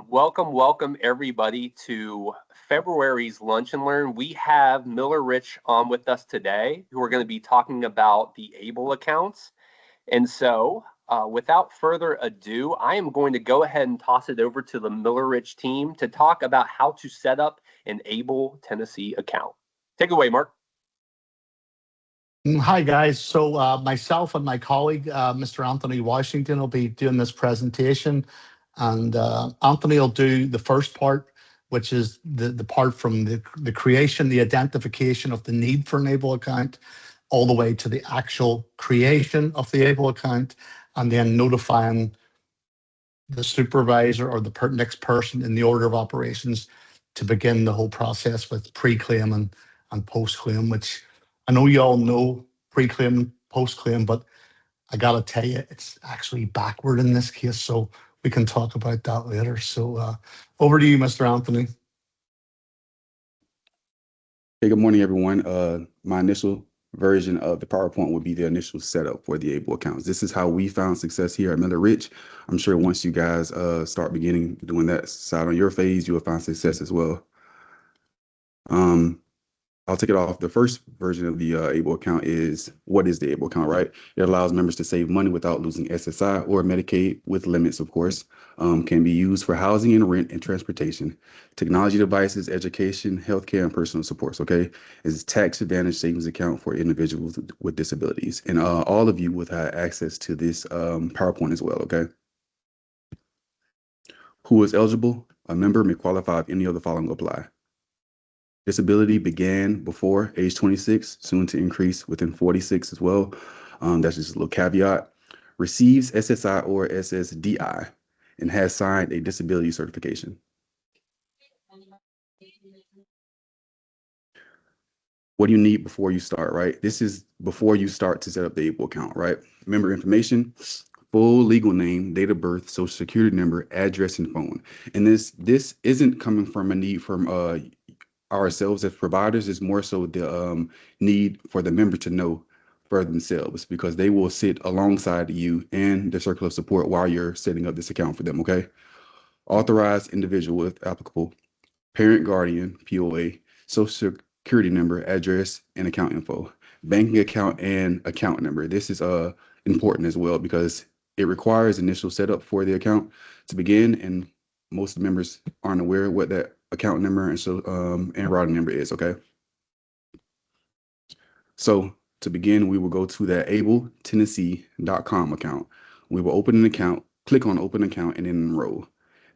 Welcome everybody to February's Lunch and Learn. We have Miller Rich on with us today, who are going to be talking about the Able accounts. And so, without further ado, I am going to go ahead and toss it over to the Miller Rich team to talk about how to set up an Able Tennessee account. Take it away, Mark. Hi, guys. So myself and my colleague, Mr. Anthony Washington, will be doing this presentation. And Anthony will do the first part, which is the part from the creation, the identification of the need for an Able account, all the way to the actual creation of the Able account, and then notifying the supervisor or the next person in the order of operations to begin the whole process with pre-claim and post-claim, which I know you all know pre-claim, post-claim, but I got to tell you, it's actually backward in this case. So we can talk about that later. So over to you, Mr. Anthony. Hey, good morning, everyone. My initial version of the PowerPoint would be the initial setup for the Able accounts. This is how we found success here at Miller Rich. I'm sure once you guys start beginning doing that side on your phase, you will find success as well. I'll take it off. The first version of the Able account is, what is the Able account, right? It allows members to save money without losing SSI or Medicaid, with limits, of course. Can be used for housing and rent and transportation, technology devices, education, healthcare, and personal supports, okay? It's a tax advantage savings account for individuals with disabilities. And all of you will have access to this PowerPoint as well, okay? Who is eligible? A member may qualify if any of the following apply. Disability began before age 26, soon to increase within 46 as well. That's just a little caveat. Receives SSI or SSDI and has signed a disability certification. What do you need before you start, right? This is before you start to set up the Able account, right? Member information, full legal name, date of birth, social security number, address, and phone. And this isn't coming from a need from ourselves as providers. Is more so the need for the member to know for themselves, because they will sit alongside you and the circle of support while you're setting up this account for them, okay? Authorized individual if applicable, parent, guardian, POA, social security number, address, and account info, banking account and account number. This is important as well because it requires initial setup for the account to begin, and most members aren't aware of what that account number and routing number is, okay? So to begin, we will go to that abletennessee.com account. We will open an account, click on open account, and then enroll.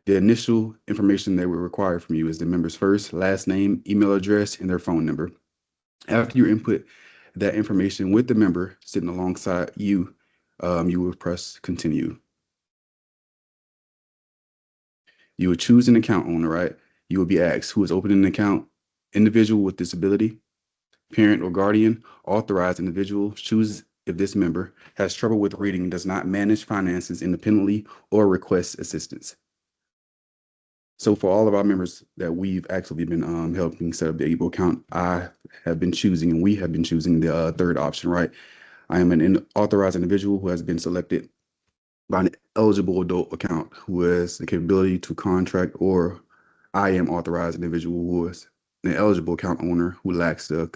The initial information that we require from you is the member's first, last name, email address, and their phone number. After you input that information with the member sitting alongside you, you will press continue. You would choose an account owner, right? You will be asked who is opening an account: individual with disability, parent or guardian, authorized individual. Choose if this member has trouble with reading and does not manage finances independently or requests assistance. So for all of our members that we've actually been helping set up the Able account, I have been choosing, and we have been choosing the third option, right? I am an authorized individual who has been selected by an eligible adult account who has the capability to contract, or I am authorized individual who is an eligible account owner who lacks the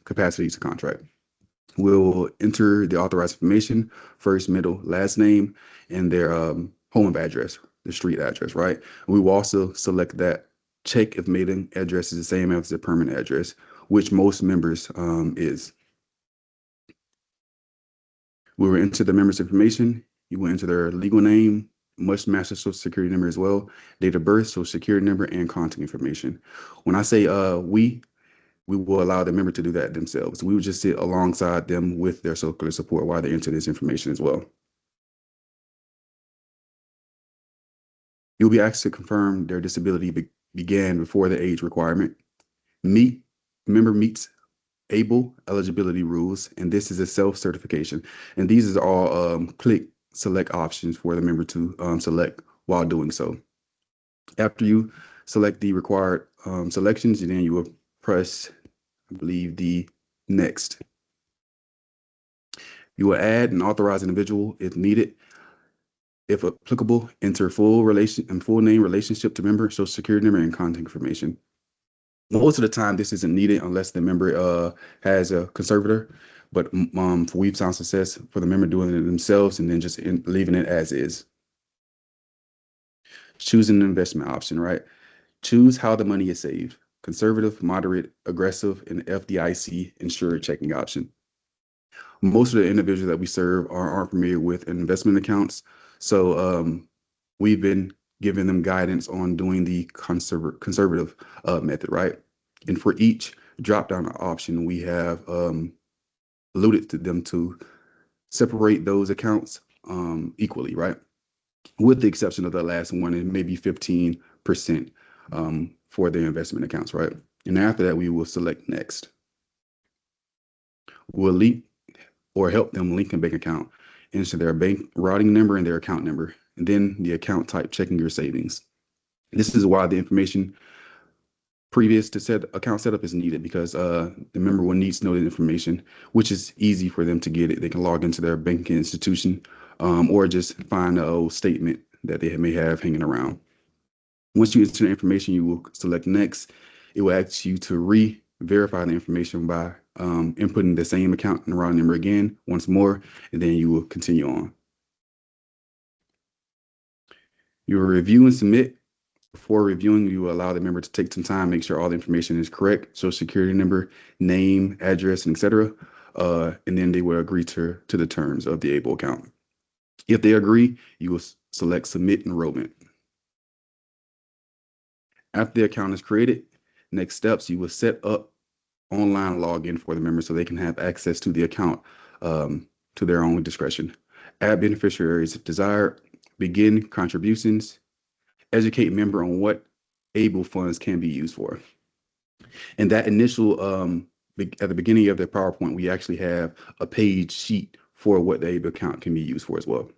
capacity to contract. We'll enter the authorized information, first, middle, last name, and their home of address, the street address, right? We will also select that, check if mailing address is the same as the permanent address, which most members is. We will enter the member's information. You will enter their legal name, must match the social security number as well, date of birth, social security number, and contact information. When I say we will allow the member to do that themselves. We will just sit alongside them with their circular support while they enter this information as well. You'll be asked to confirm their disability began before the age requirement. Member meets Able eligibility rules, and this is a self-certification. And these are all click select options for the member to select while doing so. After you select the required selections, and then you will press, I believe, the next. You will add an authorized individual if needed. If applicable, enter full name, relationship to member, social security number, and contact information. Most of the time, this isn't needed unless the member has a conservator. But for We've found success for the member doing it themselves and then just leaving it as is. Choosing an investment option, right? Choose how the money is saved. Conservative, moderate, aggressive, and FDIC insured checking option. Most of the individuals that we serve aren't familiar with investment accounts. So we've been giving them guidance on doing the conservative method, right? And for each drop-down option, we have alluded to them to separate those accounts equally, right? With the exception of the last one, and maybe 15% for their investment accounts, right? And after that, we will select next. We'll link or help them link a bank account into their bank routing number and their account number, and then the account type, checking your savings. This is why the information previous to account setup is needed, because the member will need to know the information, which is easy for them to get it. They can log into their banking institution or just find an old statement that they may have hanging around. Once you enter the information, you will select next. It will ask you to re-verify the information by inputting the same account and routing number again once more, and then you will continue on. You will review and submit. Before reviewing, you will allow the member to take some time, make sure all the information is correct, social security number, name, address, and etc. And then they will agree to the terms of the ABLE account. If they agree, you will select submit enrollment. After the account is created, next steps, you will set up online login for the member so they can have access to the account to their own discretion. Add beneficiaries if desired, begin contributions, educate member on what ABLE funds can be used for. And that initial, at the beginning of the PowerPoint, we actually have a page sheet for what the ABLE account can be used for as well.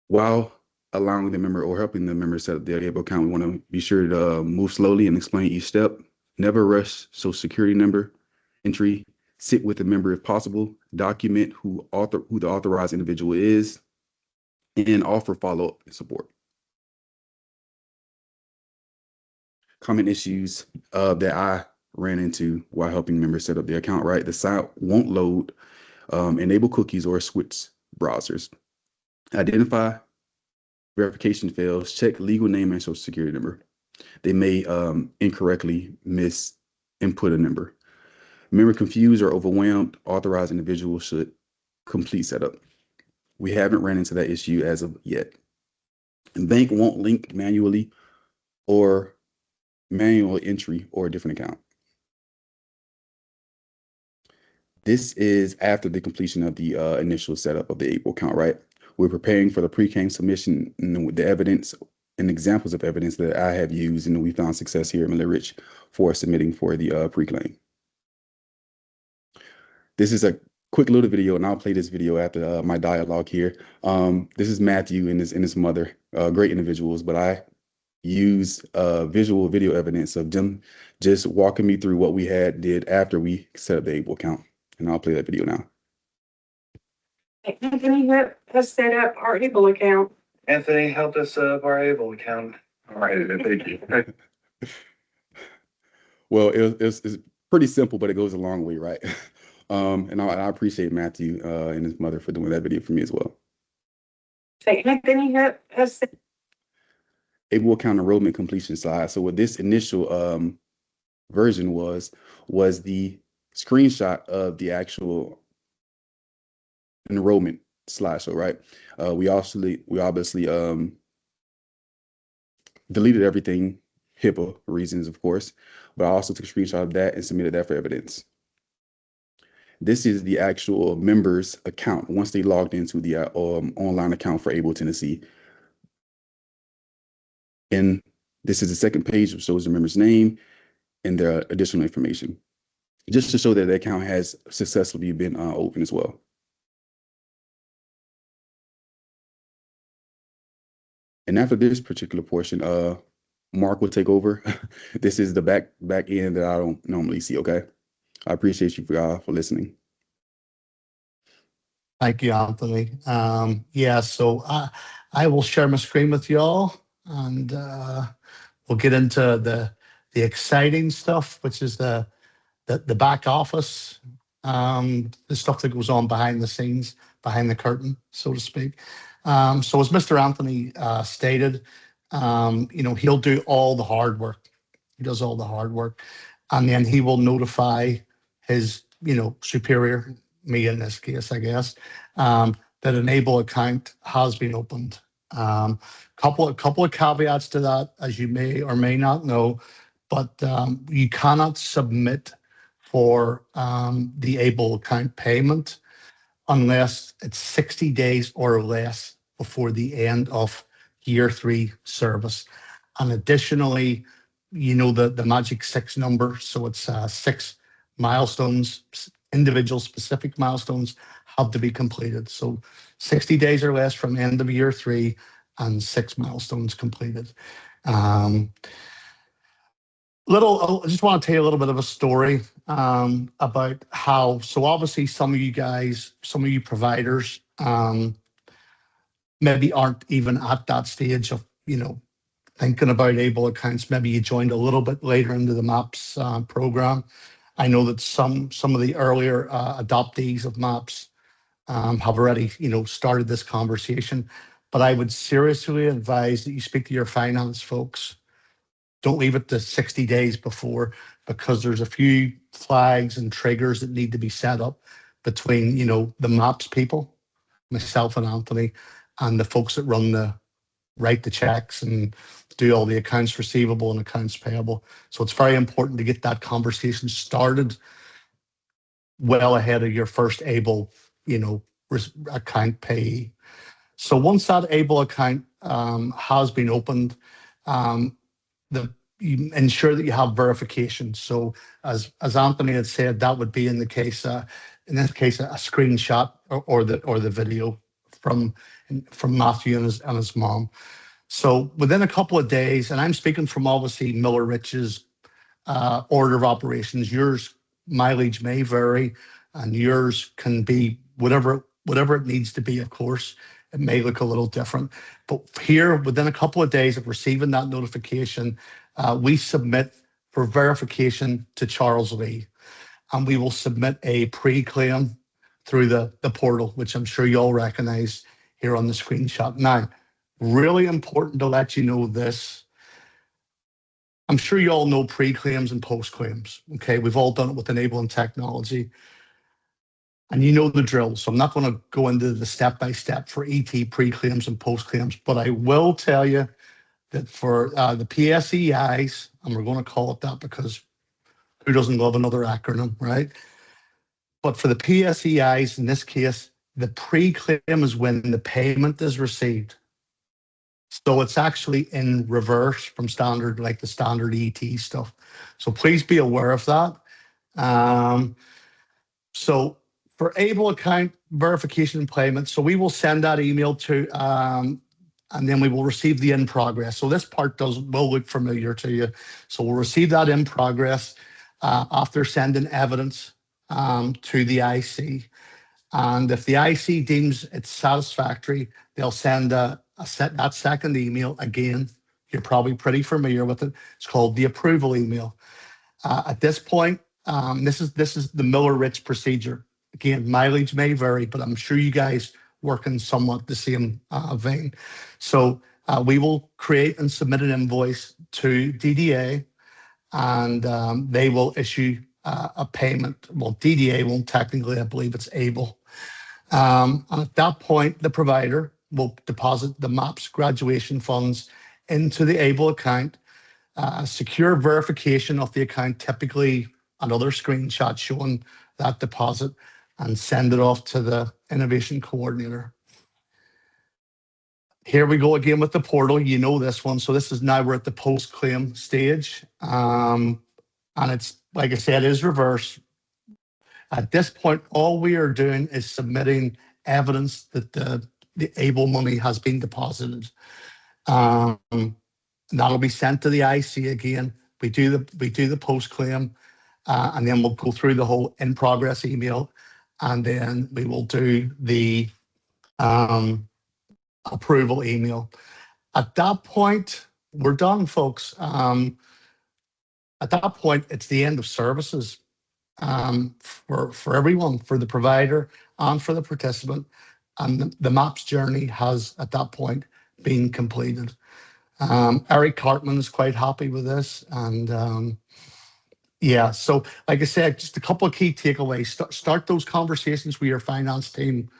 While allowing the member or helping the member set up the ABLE account, we want to be sure to move slowly and explain each step. Never rush social security number entry. Sit with the member if possible. Document who the authorized individual is, and offer follow-up and support. Common issues that I ran into while helping members set up the account, right? The site won't load, enable cookies, or switch browsers. Identify verification fails, check legal name and social security number. They may incorrectly input a number. Member confused or overwhelmed, authorized individual should complete setup. We haven't ran into that issue as of yet. Bank won't link manually or manual entry or a different account. This is after the completion of the initial setup of the ABLE account, right? We're preparing for the pre-claim submission and the evidence and examples of evidence that I have used and we found success here at Miller Rich for submitting for the pre-claim. This is a quick little video, and I'll play this video after my dialogue here. This is Matthew and his mother, great individuals, but I use visual video evidence of them just walking me through what we did after we set up the ABLE account. And I'll play that video now. Anthony has set up our ABLE account. Anthony helped us set up our ABLE account. All right, thank you. Well, it's pretty simple, but it goes a long way, right? And I appreciate Matthew and his mother for doing that video for me as well. Anthony has set ABLE account enrollment completion slide. So what this initial version was the screenshot of the actual enrollment slideshow, right? We obviously deleted everything, HIPAA reasons, of course, but I also took a screenshot of that and submitted that for evidence. This is the actual members account once they logged into the online account for ABLE Tennessee. And this is the second page, which shows the member's name and their additional information, just to show that the account has successfully been open as well. And after this particular portion, Mark will take over. This is the back end that I don't normally see, okay? I appreciate you for listening. Thank you, Anthony. Yeah, so I will share my screen with y'all, and we'll get into the exciting stuff, which is the back office, the stuff that goes on behind the scenes, behind the curtain, so to speak. So as Mr. Anthony stated, he'll do all the hard work. He does all the hard work, and then he will notify his, superior, me in this case, I guess, that an able account has been opened. Couple of caveats to that, as you may or may not know, but you cannot submit for the able account payment unless it's 60 days or less before the end of year 3 service. And additionally, the magic 6 number, so it's 6 milestones, individual specific milestones have to be completed. So 60 days or less from end of year 3 and 6 milestones completed. I just want to tell you a little bit of a story about how. So obviously, some of you providers, maybe aren't even at that stage of thinking about able accounts. Maybe you joined a little bit later into the MAPS program. I know that some of the earlier adoptees of MAPS have already started this conversation, but I would seriously advise that you speak to your finance folks. Don't leave it to 60 days before, because there's a few flags and triggers that need to be set up between, the MAPS people, myself and Anthony, and the folks that write the checks and do all the accounts receivable and accounts payable. So it's very important to get that conversation started well ahead of your first able, account payee. So once that able account has been opened, you ensure that you have verification. So as Anthony had said, that would be in this case a screenshot or the video from Matthew and his mom. So within a couple of days, and I'm speaking from obviously Miller Rich's order of operations. Yours mileage may vary, and yours can be whatever it needs to be. Of course, it may look a little different, but here within a couple of days of receiving that notification, we submit for verification to Charles Lee, and we will submit a pre-claim through the portal, which I'm sure you all recognize here on the screenshot. Now, really important to let you know this. I'm sure you all know pre-claims and post-claims. Okay, we've all done it with enabling technology, and you know the drill. So I'm not going to go into the step-by-step for ET pre-claims and post-claims, but I will tell you that for the PSEIs, and we're going to call it that because who doesn't love another acronym, right? But for the PSEIs, in this case, the pre-claim is when the payment is received. So it's actually in reverse from standard, like the standard ET stuff. So please be aware of that. So for able account verification and payment, so we will send that email to, and then we will receive the in progress. So this part will look familiar to you. So we'll receive that in progress after sending evidence to the IC. And if the IC deems it's satisfactory, they'll send that second email again. You're probably pretty familiar with it. It's called the approval email. At this point, this is the Miller Rich procedure. Again, mileage may vary, but I'm sure you guys work in somewhat the same vein. So we will create and submit an invoice to DDA, and they will issue a payment. Well, DDA won't technically, I believe it's able. And at that point, the provider will deposit the MAPS graduation funds into the able account, secure verification of the account, typically another screenshot showing that deposit, and send it off to the innovation coordinator. Here we go again with the portal. You know this one. So this is now we're at the post-claim stage. And it's, like I said, is reverse. At this point, all we are doing is submitting evidence that the able money has been deposited. That'll be sent to the IC again. We do the post-claim, and then we'll go through the whole in progress email. and then we will do the approval email. At that point, we're done, folks. At that point, it's the end of services for everyone, for the provider and for the participant. And the MAPS journey has, at that point, been completed. Eric Cartman is quite happy with this. And yeah, so like I said, just a couple of key takeaways. Start those conversations with your finance team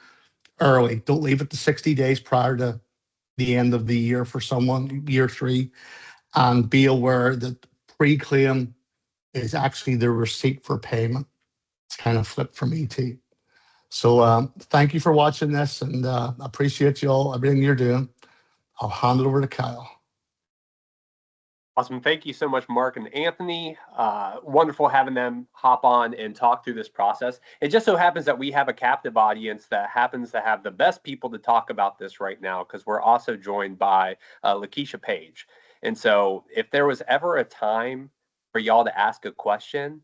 early. Don't leave it to 60 days prior to the end of the year for someone, year 3. And be aware that pre-claim is actually the receipt for payment. It's kind of flipped from ET. So thank you for watching this, and appreciate you all, everything you're doing. I'll hand it over to Kyle. Awesome. Thank you so much, Mark and Anthony. Wonderful having them hop on and talk through this process. It just so happens that we have a captive audience that happens to have the best people to talk about this right now, because we're also joined by Lakeisha Page. And so if there was ever a time for y'all to ask a question,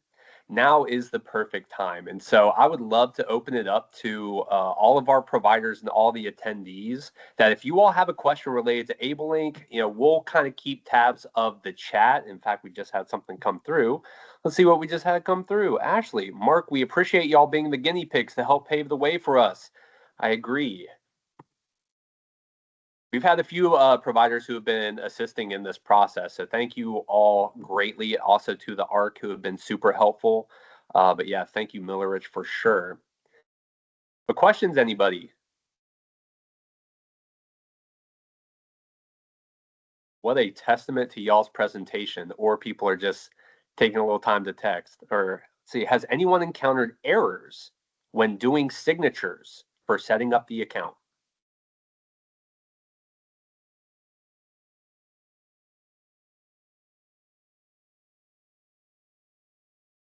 now is the perfect time. And so I would love to open it up to all of our providers and all the attendees, that if you all have a question related to AbleLink, we'll kind of keep tabs of the chat. In fact, we just had something come through. Let's see what we just had come through. Ashley, Mark, we appreciate y'all being the guinea pigs to help pave the way for us. I agree. We've had a few providers who have been assisting in this process, so thank you all greatly. Also to the ARC, who have been super helpful. But yeah, thank you, Millerich, for sure. But questions, anybody? What a testament to y'all's presentation. Or people are just taking a little time to text. Or see, has anyone encountered errors when doing signatures for setting up the account?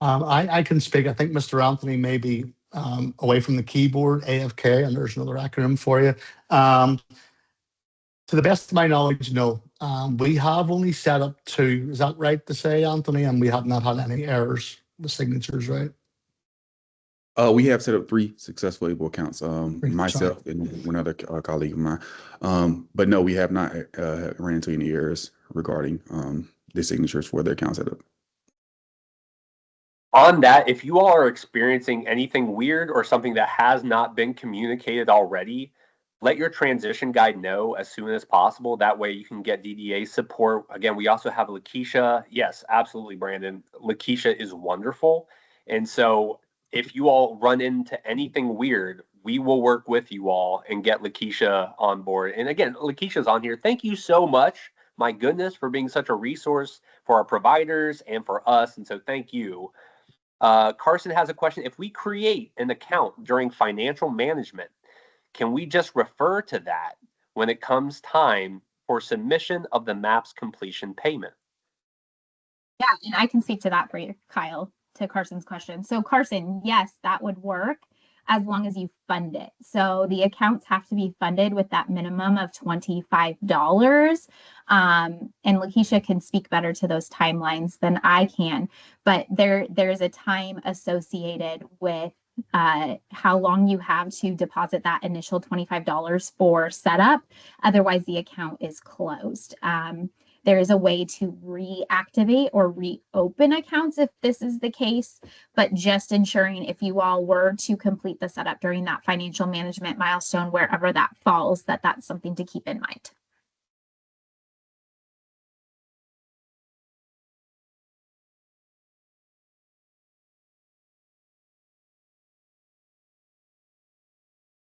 I can speak. I think Mr. Anthony may be away from the keyboard, AFK, and there's another acronym for you. To the best of my knowledge, no. We have only set up 2. Is that right to say, Anthony? And we have not had any errors with signatures, right? We have set up 3 successful Able accounts, myself and one other colleague of mine. But no, we have not ran into any errors regarding the signatures for their account setup. On that, if you all are experiencing anything weird or something that has not been communicated already, let your transition guide know as soon as possible. That way you can get DDA support. Again, we also have Lakeisha. Yes, absolutely, Brandon. Lakeisha is wonderful. And so if you all run into anything weird, we will work with you all and get Lakeisha on board. And again, Lakeisha's on here. Thank you so much, my goodness, for being such a resource for our providers and for us. And so thank you. Carson has a question. If we create an account during financial management, can we just refer to that when it comes time for submission of the MAPS completion payment? Yeah, and I can speak to that for you, Kyle, to Carson's question. So Carson, yes, that would work as long as you fund it. So the accounts have to be funded with that minimum of $25. And Lakeisha can speak better to those timelines than I can, but there's a time associated with how long you have to deposit that initial $25 for setup. Otherwise, the account is closed. There is a way to reactivate or reopen accounts if this is the case, but just ensuring if you all were to complete the setup during that financial management milestone, wherever that falls, that's something to keep in mind.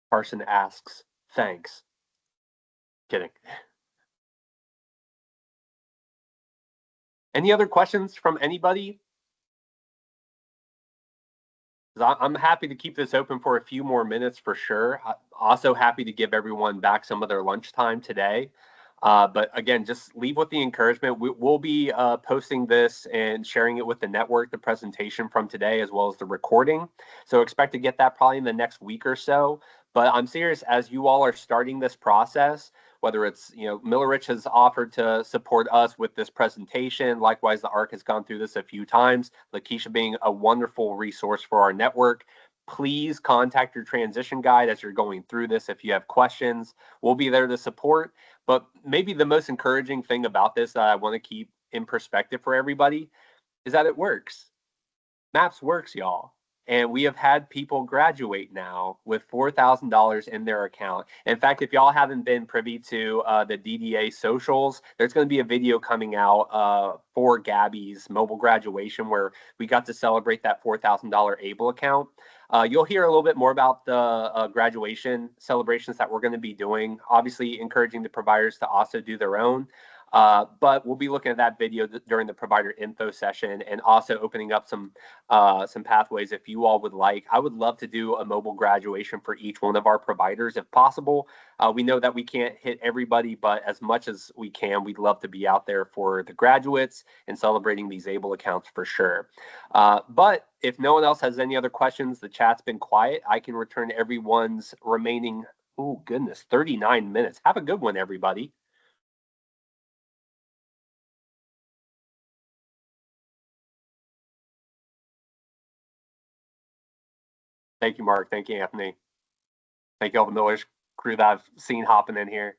Carson asks, thanks. Kidding. Any other questions from anybody? I'm happy to keep this open for a few more minutes for sure. Also happy to give everyone back some of their lunchtime today. But again, just leave with the encouragement. We'll be posting this and sharing it with the network, the presentation from today, as well as the recording. So expect to get that probably in the next week or so. But I'm serious, as you all are starting this process, whether it's, Millerich has offered to support us with this presentation. Likewise, the ARC has gone through this a few times. Lakeisha being a wonderful resource for our network. Please contact your transition guide as you're going through this. If you have questions, we'll be there to support. But maybe the most encouraging thing about this that I want to keep in perspective for everybody is that it works. MAPS works, y'all. And we have had people graduate now with $4,000 in their account. In fact, if y'all haven't been privy to the DDA socials, there's going to be a video coming out for Gabby's mobile graduation where we got to celebrate that $4,000 ABLE account. You'll hear a little bit more about the graduation celebrations that we're going to be doing, obviously encouraging the providers to also do their own. But we'll be looking at that video during the provider info session and also opening up some pathways if you all would like. I would love to do a mobile graduation for each one of our providers if possible. We know that we can't hit everybody, but as much as we can, we'd love to be out there for the graduates and celebrating these ABLE accounts for sure. But if no one else has any other questions, the chat's been quiet. I can return everyone's remaining, oh goodness, 39 minutes. Have a good one, everybody. Thank you, Mark. Thank you, Anthony. Thank you all the Millers crew that I've seen hopping in here.